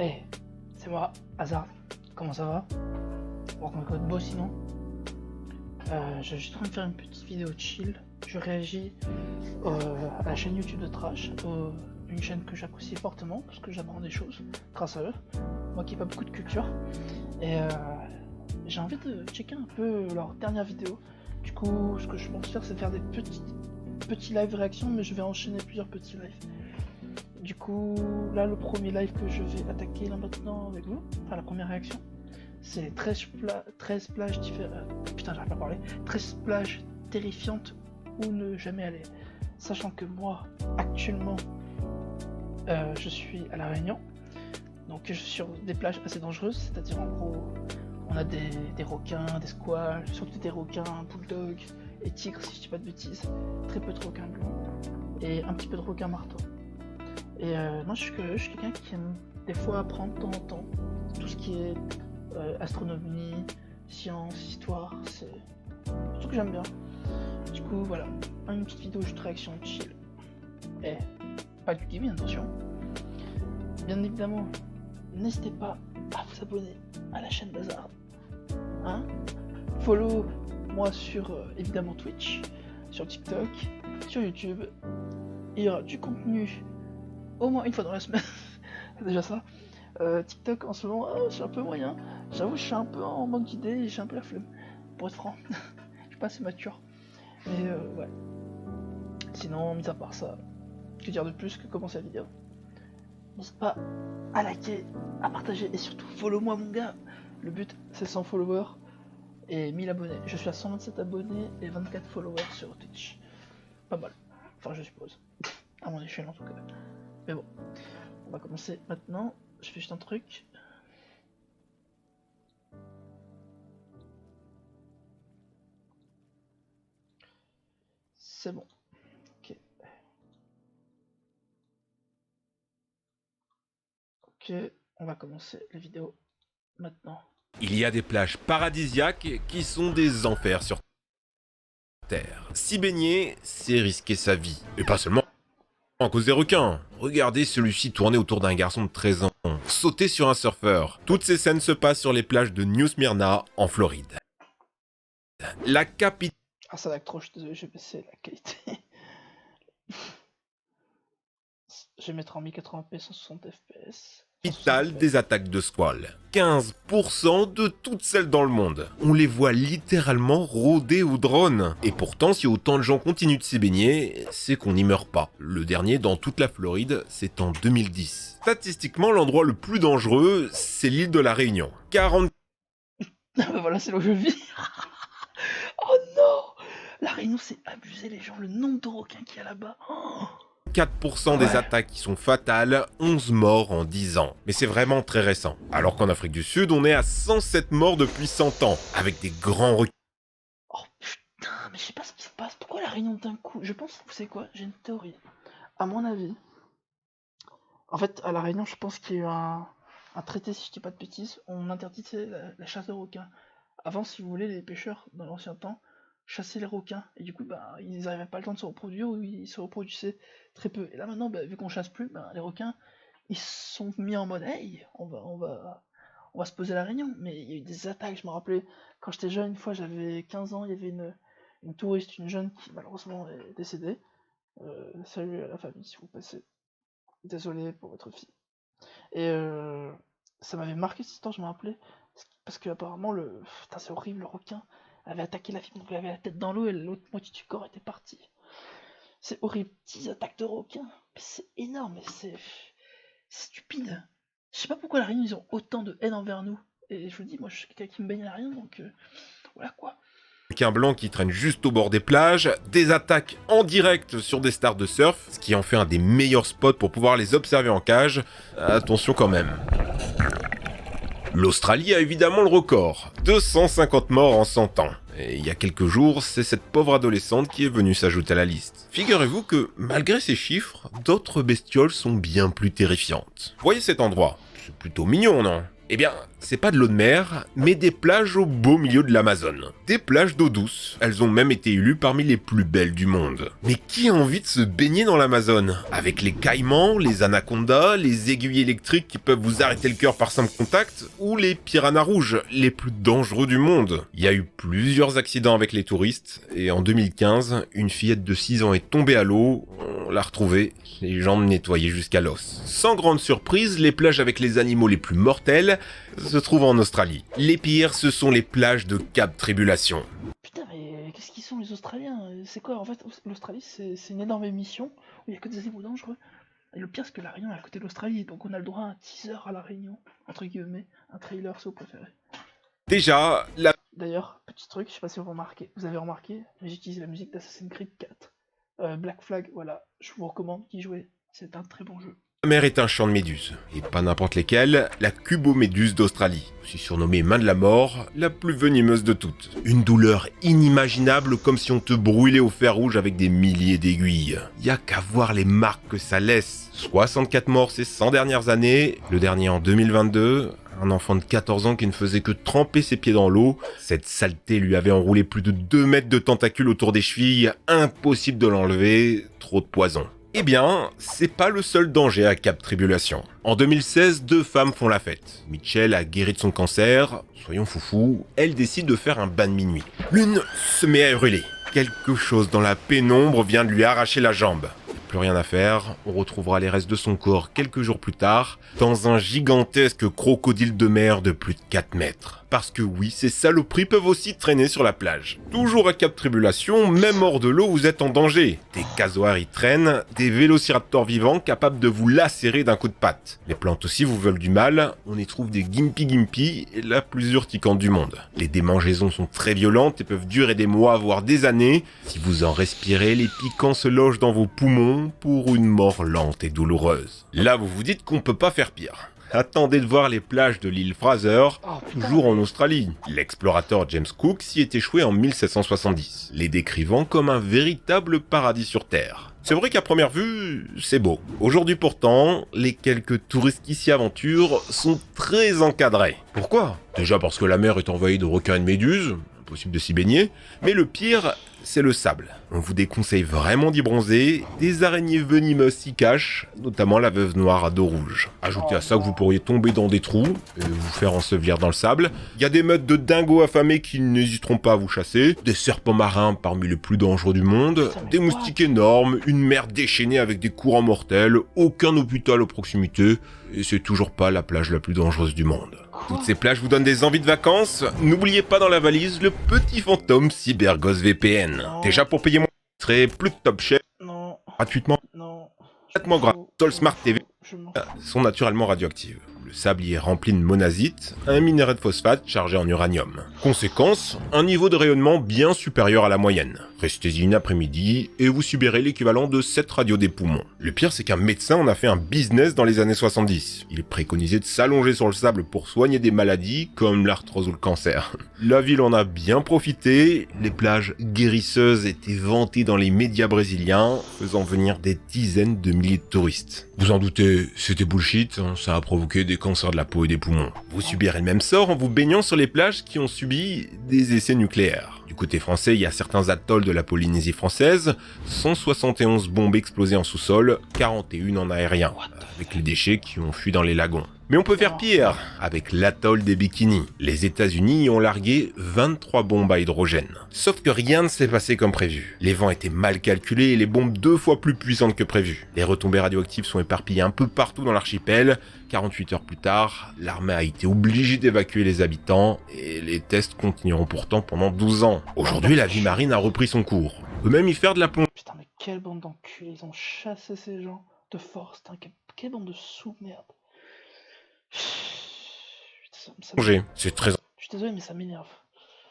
Hey, c'est moi, Hazard. Comment ça va? Welcome code beau sinon. Je suis en train de faire une petite vidéo chill. Je réagis à la chaîne YouTube de Trash, une chaîne que j'apprécie fortement parce que j'apprends des choses grâce à eux. Moi qui n'ai pas beaucoup de culture. Et j'ai envie de checker un peu leur dernière vidéo. Du coup, ce que je pense faire, c'est faire des petits live réactions, mais je vais enchaîner plusieurs petits lives. Du coup, là, le premier live que je vais attaquer là maintenant avec vous, enfin la première réaction, c'est 13 plages différentes. Putain, j'arrive pas à parler. 13 plages terrifiantes où ne jamais aller. Sachant que moi, actuellement, je suis à La Réunion. Donc, je suis sur des plages assez dangereuses, c'est-à-dire en gros, on a des requins, des squales, surtout des requins, bulldogs et tigres, si je dis pas de bêtises. Très peu de requins blancs et un petit peu de requins marteaux. Et moi, je suis quelqu'un qui aime des fois apprendre de temps en temps tout ce qui est astronomie, science, histoire, c'est tout ce que j'aime bien. Du coup, voilà, une petite vidéo juste réaction chill. Et pas du gaming, attention. Bien évidemment, n'hésitez pas à vous abonner à la chaîne d'Hazard. Hein? Follow moi sur évidemment Twitch, sur TikTok, sur YouTube. Il y aura du contenu au moins une fois dans la semaine. C'est déjà ça. TikTok en ce moment, c'est un peu moyen. J'avoue, je suis un peu en manque d'idées et j'ai un peu la flemme. Pour être franc, je suis pas assez mature. Mais ouais. Sinon, mis à part ça, que dire de plus que commencer la vidéo? N'hésite pas à liker, à partager et surtout follow-moi mon gars. Le but c'est 100 followers et 1000 abonnés. Je suis à 127 abonnés et 24 followers sur Twitch. Pas mal. Enfin, je suppose. À mon échelle en tout cas. Mais bon, on va commencer maintenant. Je fais juste un truc. C'est bon. Ok. Ok, on va commencer la vidéo maintenant. Il y a des plages paradisiaques qui sont des enfers sur Terre. S'y baigner, c'est risquer sa vie. Et pas seulement à cause des requins. Regardez celui-ci tourner autour d'un garçon de 13 ans, sauter sur un surfeur. Toutes ces scènes se passent sur les plages de New Smyrna, en Floride. La capitale Ah, ça lag trop, je suis désolé, j'ai baissé la qualité. Je vais mettre en 1080p 160 fps. des attaques de squales. 15% de toutes celles dans le monde. On les voit littéralement rôder au drone. Et pourtant, si autant de gens continuent de s'y baigner, c'est qu'on n'y meurt pas. Le dernier dans toute la Floride, c'est en 2010. Statistiquement, l'endroit le plus dangereux, c'est l'île de la Réunion. 40 Ah bah voilà, c'est là où je vis. Oh non! La Réunion, c'est abusé les gens, le nombre de requins qu'il y a là-bas. Oh 4% des attaques qui sont fatales, 11 morts en 10 ans. Mais c'est vraiment très récent. Alors qu'en Afrique du Sud, on est à 107 morts depuis 100 ans, avec des grands requins. Oh putain, mais je sais pas ce qui se passe. Pourquoi la Réunion d'un coup? Je pense, vous savez quoi? J'ai une théorie. À mon avis, en fait, à la Réunion, je pense qu'il y a eu un traité, si je dis pas de bêtises, on interdisait la chasse de requins. Avant, si vous voulez, les pêcheurs, dans l'ancien temps, chassaient les requins. Et du coup, bah, ils n'arrivaient pas le temps de se reproduire ou ils se reproduisaient très peu. Et là maintenant, bah, vu qu'on chasse plus, bah, les requins, ils se sont mis en mode hey, on va se poser à la Réunion. Mais il y a eu des attaques, je me rappelais, quand j'étais jeune, une fois j'avais 15 ans, il y avait une touriste, une jeune qui malheureusement est décédée. Salut à la famille si vous passez. Désolé pour votre fille. Et ça m'avait marqué cette histoire, je me rappelais. Parce que apparemment, putain, c'est horrible, le requin avait attaqué la fille, donc elle avait la tête dans l'eau et l'autre moitié du corps était partie. C'est horrible, 10 attaques de requins. C'est énorme, mais c'est stupide. Je sais pas pourquoi la Réunion, ils ont autant de haine envers nous. Et je vous dis, moi je suis quelqu'un qui me baigne à la Réunion, donc voilà quoi. Blancs qui traînent juste au bord des plages, des attaques en direct sur des stars de surf, ce qui en fait un des meilleurs spots pour pouvoir les observer en cage. Attention quand même. L'Australie a évidemment le record, 250 morts en 100 ans. Et il y a quelques jours, c'est cette pauvre adolescente qui est venue s'ajouter à la liste. Figurez-vous que, malgré ces chiffres, d'autres bestioles sont bien plus terrifiantes. Voyez cet endroit, c'est plutôt mignon, non? Eh bien, c'est pas de l'eau de mer, mais des plages au beau milieu de l'Amazone. Des plages d'eau douce. Elles ont même été élues parmi les plus belles du monde. Mais qui a envie de se baigner dans l'Amazone? Avec les caïmans, les anacondas, les aiguilles électriques qui peuvent vous arrêter le cœur par simple contact, ou les piranhas rouges, les plus dangereux du monde. Il y a eu plusieurs accidents avec les touristes, et en 2015, une fillette de 6 ans est tombée à l'eau, on l'a retrouvée, les jambes nettoyées jusqu'à l'os. Sans grande surprise, les plages avec les animaux les plus mortels se trouvent en Australie. Les pires, ce sont les plages de Cap Tribulation. Putain, mais qu'est-ce qu'ils sont les Australiens? C'est quoi? En fait, l'Australie, c'est une énorme émission où il y a que des animaux dangereux. Et le pire, c'est que La Réunion est à côté de l'Australie, donc on a le droit à un teaser à La Réunion, entre guillemets, un trailer si vous préférez. Déjà, la D'ailleurs, petit truc, je sais pas si vous avez remarqué, mais j'utilise la musique d'Assassin's Creed 4. Black Flag, voilà, je vous recommande d'y jouer, c'est un très bon jeu. mer est un champ de méduses, et pas n'importe lesquelles, la cuboméduse d'Australie, aussi surnommée main de la mort, la plus venimeuse de toutes. Une douleur inimaginable, comme si on te brûlait au fer rouge avec des milliers d'aiguilles. Y a qu'à voir les marques que ça laisse. 64 morts ces 100 dernières années, le dernier en 2022, un enfant de 14 ans qui ne faisait que tremper ses pieds dans l'eau. Cette saleté lui avait enroulé plus de 2 mètres de tentacules autour des chevilles, impossible de l'enlever, trop de poison. Eh bien, c'est pas le seul danger à Cap Tribulation. En 2016, 2 femmes font la fête. Mitchell a guéri de son cancer, soyons foufous, elle décide de faire un bain de minuit. L'une se met à hurler. Quelque chose dans la pénombre vient de lui arracher la jambe. Plus rien à faire, on retrouvera les restes de son corps quelques jours plus tard, dans un gigantesque crocodile de mer de plus de 4 mètres. Parce que oui, ces saloperies peuvent aussi traîner sur la plage. Toujours à Cap Tribulation, même hors de l'eau, vous êtes en danger. Des casoars y traînent, des vélociraptors vivants capables de vous lacérer d'un coup de patte. Les plantes aussi vous veulent du mal, on y trouve des gimpy, la plus urticante du monde. Les démangeaisons sont très violentes et peuvent durer des mois, voire des années. Si vous en respirez, les piquants se logent dans vos poumons pour une mort lente et douloureuse. Là, vous vous dites qu'on peut pas faire pire. Attendez de voir les plages de l'île Fraser, toujours en Australie. L'explorateur James Cook s'y est échoué en 1770, les décrivant comme un véritable paradis sur Terre. C'est vrai qu'à première vue, c'est beau. Aujourd'hui pourtant, les quelques touristes qui s'y aventurent sont très encadrés. Pourquoi? Déjà parce que la mer est envahie de requins et de méduses, impossible de s'y baigner, mais le pire, c'est le sable. On vous déconseille vraiment d'y bronzer, des araignées venimeuses s'y cachent, notamment la veuve noire à dos rouge. Ajoutez à ça que vous pourriez tomber dans des trous et vous faire ensevelir dans le sable. Il y a des meutes de dingos affamés qui n'hésiteront pas à vous chasser, des serpents marins parmi les plus dangereux du monde, des moustiques énormes, une mer déchaînée avec des courants mortels, aucun hôpital à proximité, et c'est toujours pas la plage la plus dangereuse du monde. Toutes ces plages vous donnent des envies de vacances? N'oubliez pas dans la valise le petit fantôme CyberGhost VPN. Déjà pour payer moins, serait plus de top chef Non, gratuitement. non. Traitement gratuit. Sol Smart TV Je m'en sont naturellement radioactives. Le sable y est rempli de monazite, un minerai de phosphate chargé en uranium. Conséquence, un niveau de rayonnement bien supérieur à la moyenne. Restez-y une après-midi et vous subirez l'équivalent de 7 radios des poumons. Le pire, c'est qu'un médecin en a fait un business dans les années 70. Il est préconisé de s'allonger sur le sable pour soigner des maladies comme l'arthrose ou le cancer. La ville en a bien profité, les plages guérisseuses étaient vantées dans les médias brésiliens, faisant venir des dizaines de milliers de touristes. Vous en doutez, c'était bullshit, ça a provoqué des cancers de la peau et des poumons. Vous subirez le même sort en vous baignant sur les plages qui ont subi des essais nucléaires. Du côté français, il y a certains atolls de la Polynésie française, 171 bombes explosées en sous-sol, 41 en aérien, avec les déchets qui ont fui dans les lagons. Mais on peut faire pire, avec l'atoll des Bikinis. Les États-Unis y ont largué 23 bombes à hydrogène. Sauf que rien ne s'est passé comme prévu. Les vents étaient mal calculés et les bombes 2 fois plus puissantes que prévu. Les retombées radioactives sont éparpillées un peu partout dans l'archipel. 48 heures plus tard, l'armée a été obligée d'évacuer les habitants et les tests continueront pourtant pendant 12 ans. Aujourd'hui, la vie marine a repris son cours. On peut même y faire de la plongée. Putain, mais quelle bande d'enculés, ils ont chassé ces gens de force, putain, quelle bande de sous-merde. Putain, C'est très je suis désolé, mais ça m'énerve.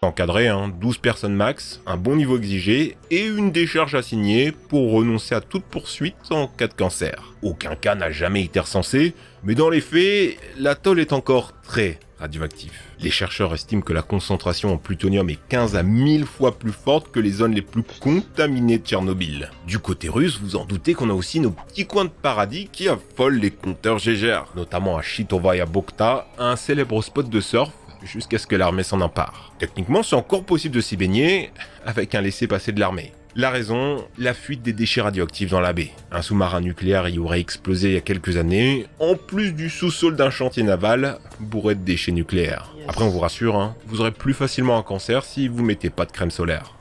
encadré, 12 personnes max, un bon niveau exigé et une décharge assignée pour renoncer à toute poursuite en cas de cancer. Aucun cas n'a jamais été recensé, mais dans les faits, l'atoll est encore très radioactif. Les chercheurs estiment que la concentration en plutonium est 15 à 1000 fois plus forte que les zones les plus contaminées de Tchernobyl. Du côté russe, vous en doutez qu'on a aussi nos petits coins de paradis qui affolent les compteurs Gégère, notamment à Chitovaya Bokhta, un célèbre spot de surf, jusqu'à ce que l'armée s'en empare. Techniquement, c'est encore possible de s'y baigner avec un laissez-passer de l'armée. La raison, la fuite des déchets radioactifs dans la baie. Un sous-marin nucléaire y aurait explosé il y a quelques années, en plus du sous-sol d'un chantier naval bourré de déchets nucléaires. Après, on vous rassure, vous aurez plus facilement un cancer si vous mettez pas de crème solaire.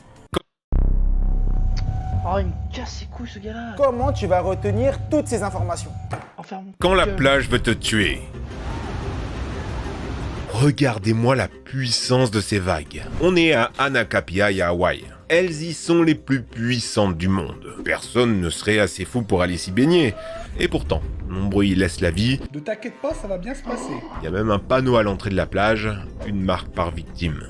Oh, il me casse ses couilles ce gars-là. Comment tu vas retenir toutes ces informations? Enferme. Quand la plage veut te tuer, regardez-moi la puissance de ces vagues. On est à Anacapia, à Hawaï. Elles y sont les plus puissantes du monde. Personne ne serait assez fou pour aller s'y baigner. Et pourtant, nombreux y laissent la vie. Ne t'inquiète pas, ça va bien se passer. Il y a même un panneau à l'entrée de la plage, une marque par victime.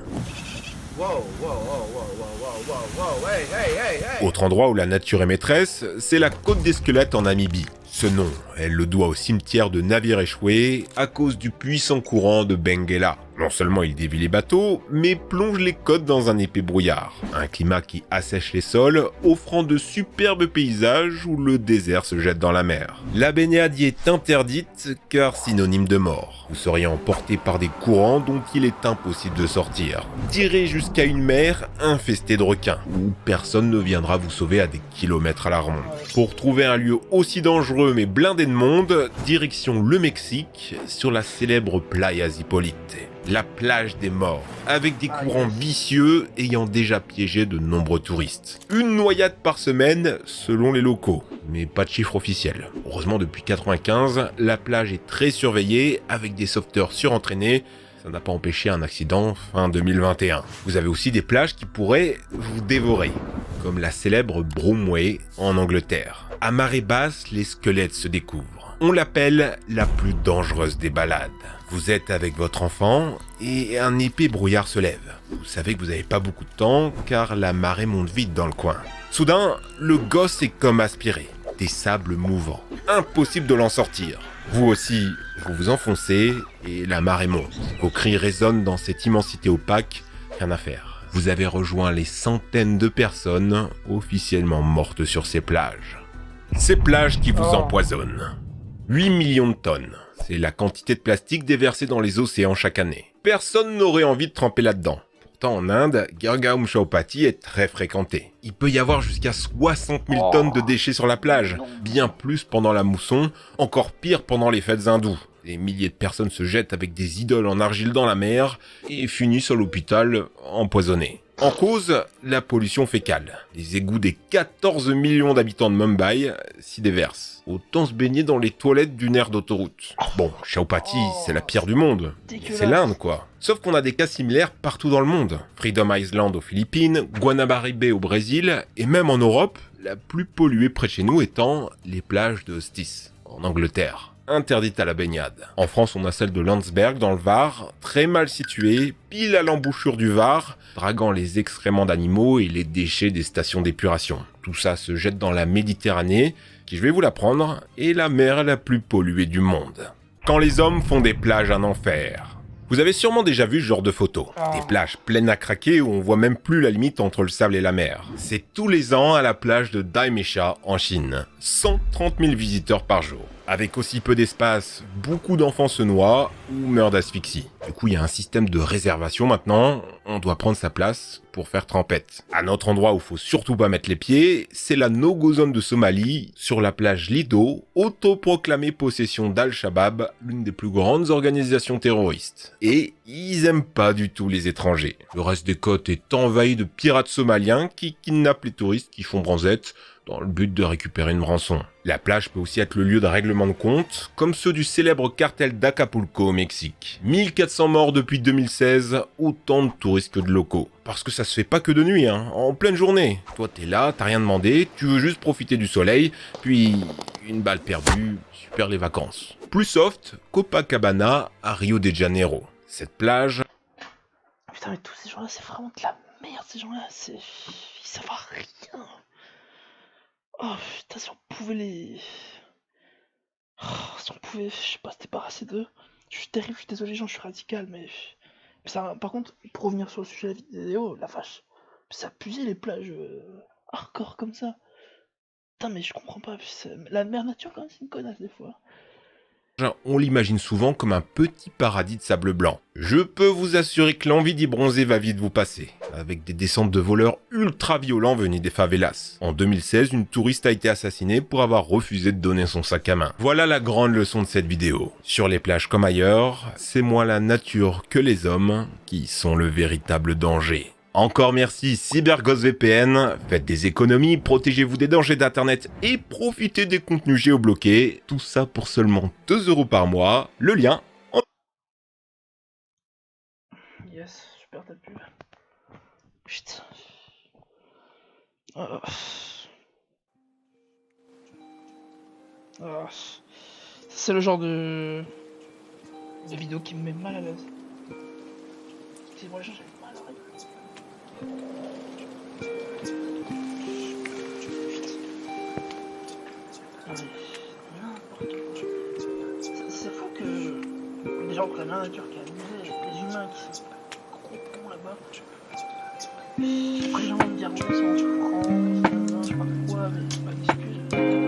Autre endroit où la nature est maîtresse, c'est la côte des squelettes en Namibie. Ce nom, elle le doit au cimetière de navires échoués à cause du puissant courant de Benguela. Non seulement il dévie les bateaux, mais plonge les côtes dans un épais brouillard. Un climat qui assèche les sols, offrant de superbes paysages où le désert se jette dans la mer. La baignade y est interdite car synonyme de mort. Vous seriez emporté par des courants dont il est impossible de sortir. Tiré jusqu'à une mer infestée de requins, où personne ne viendra vous sauver à des kilomètres à la ronde. Pour trouver un lieu aussi dangereux mais blindé de monde, direction le Mexique, sur la célèbre Playa Zipolite. La plage des morts, avec des courants vicieux ayant déjà piégé de nombreux touristes. Une noyade par semaine selon les locaux, mais pas de chiffre officiel. Heureusement, depuis 1995, la plage est très surveillée avec des sauveteurs surentraînés. Ça n'a pas empêché un accident fin 2021. Vous avez aussi des plages qui pourraient vous dévorer, comme la célèbre Bromway en Angleterre. À marée basse, les squelettes se découvrent. On l'appelle la plus dangereuse des balades. Vous êtes avec votre enfant et un épais brouillard se lève. Vous savez que vous n'avez pas beaucoup de temps car la marée monte vite dans le coin. Soudain, le gosse est comme aspiré. Des sables mouvants. Impossible de l'en sortir. Vous aussi, vous vous enfoncez et la marée monte. Vos cris résonnent dans cette immensité opaque. Rien à faire. Vous avez rejoint les centaines de personnes officiellement mortes sur ces plages. Ces plages qui vous empoisonnent. 8 millions de tonnes. C'est la quantité de plastique déversée dans les océans chaque année. Personne n'aurait envie de tremper là-dedans. Pourtant, en Inde, Girgaon Chowpatty est très fréquenté. Il peut y avoir jusqu'à 60 000 tonnes de déchets sur la plage. Bien plus pendant la mousson, encore pire pendant les fêtes hindoues. Des milliers de personnes se jettent avec des idoles en argile dans la mer et finissent à l'hôpital empoisonnés. En cause, la pollution fécale. Les égouts des 14 millions d'habitants de Mumbai s'y déversent. Autant se baigner dans les toilettes d'une aire d'autoroute. Bon, Chowpatty, c'est la pire du monde. C'est l'Inde, quoi. Sauf qu'on a des cas similaires partout dans le monde. Freedom Island aux Philippines, Guanabara Bay au Brésil, et même en Europe, la plus polluée près de chez nous étant les plages de Stis, en Angleterre. Interdite à la baignade. En France, on a celle de Landsberg dans le Var, très mal située, pile à l'embouchure du Var, draguant les excréments d'animaux et les déchets des stations d'épuration. Tout ça se jette dans la Méditerranée, qui, je vais vous l'apprendre, est la mer la plus polluée du monde. Quand les hommes font des plages un enfer. Vous avez sûrement déjà vu ce genre de photos. Des plages pleines à craquer où on voit même plus la limite entre le sable et la mer. C'est tous les ans à la plage de Daimesha en Chine. 130 000 visiteurs par jour. Avec aussi peu d'espace, beaucoup d'enfants se noient ou meurent d'asphyxie. Du coup, il y a un système de réservation maintenant, on doit prendre sa place pour faire trempette. Un autre endroit où faut surtout pas mettre les pieds, c'est la no-go zone de Somalie, sur la plage Lido, autoproclamée possession d'Al-Shabaab, l'une des plus grandes organisations terroristes. Et ils aiment pas du tout les étrangers. Le reste des côtes est envahi de pirates somaliens qui kidnappent les touristes qui font bronzette, dans le but de récupérer une rançon. La plage peut aussi être le lieu d'un règlement de compte, comme ceux du célèbre cartel d'Acapulco au Mexique. 1400 morts depuis 2016, autant de touristes que de locaux. Parce que ça se fait pas que de nuit, en pleine journée. Toi t'es là, t'as rien demandé, tu veux juste profiter du soleil, puis une balle perdue, super les vacances. Plus soft, Copacabana à Rio de Janeiro. Cette plage Putain, mais tous ces gens-là, c'est vraiment de la merde, ces gens-là, ils savent rien. Oh putain, si on pouvait si on pouvait, je sais pas, se débarrasser d'eux. Je suis terrible, je suis désolé, gens, je suis radical, mais ça, par contre, pour revenir sur le sujet de la vidéo, la vache, c'est abusé les plages hardcore comme ça. Putain, mais je comprends pas, la mère nature, quand même, c'est une connasse des fois. On l'imagine souvent comme un petit paradis de sable blanc. Je peux vous assurer que l'envie d'y bronzer va vite vous passer, avec des descentes de voleurs ultra violents venus des favelas. En 2016, une touriste a été assassinée pour avoir refusé de donner son sac à main. Voilà la grande leçon de cette vidéo. Sur les plages comme ailleurs, c'est moins la nature que les hommes qui sont le véritable danger. Encore merci CyberGhost VPN, faites des économies, protégez-vous des dangers d'internet et profitez des contenus géobloqués, tout ça pour seulement 2 € par mois, le lien en... Yes, super ta pub. Putain. Oh. Oh. C'est le genre de vidéo qui me met mal à l'aise. C'est moi, j'ai mal à l'oreille. C'est fou que des gens prennent la nature qui a amusé les humains qui sont cons là-bas. Après, j'ai envie de dire, ils sont en souffrance, je sais pas pourquoi, mais c'est pas une excuse.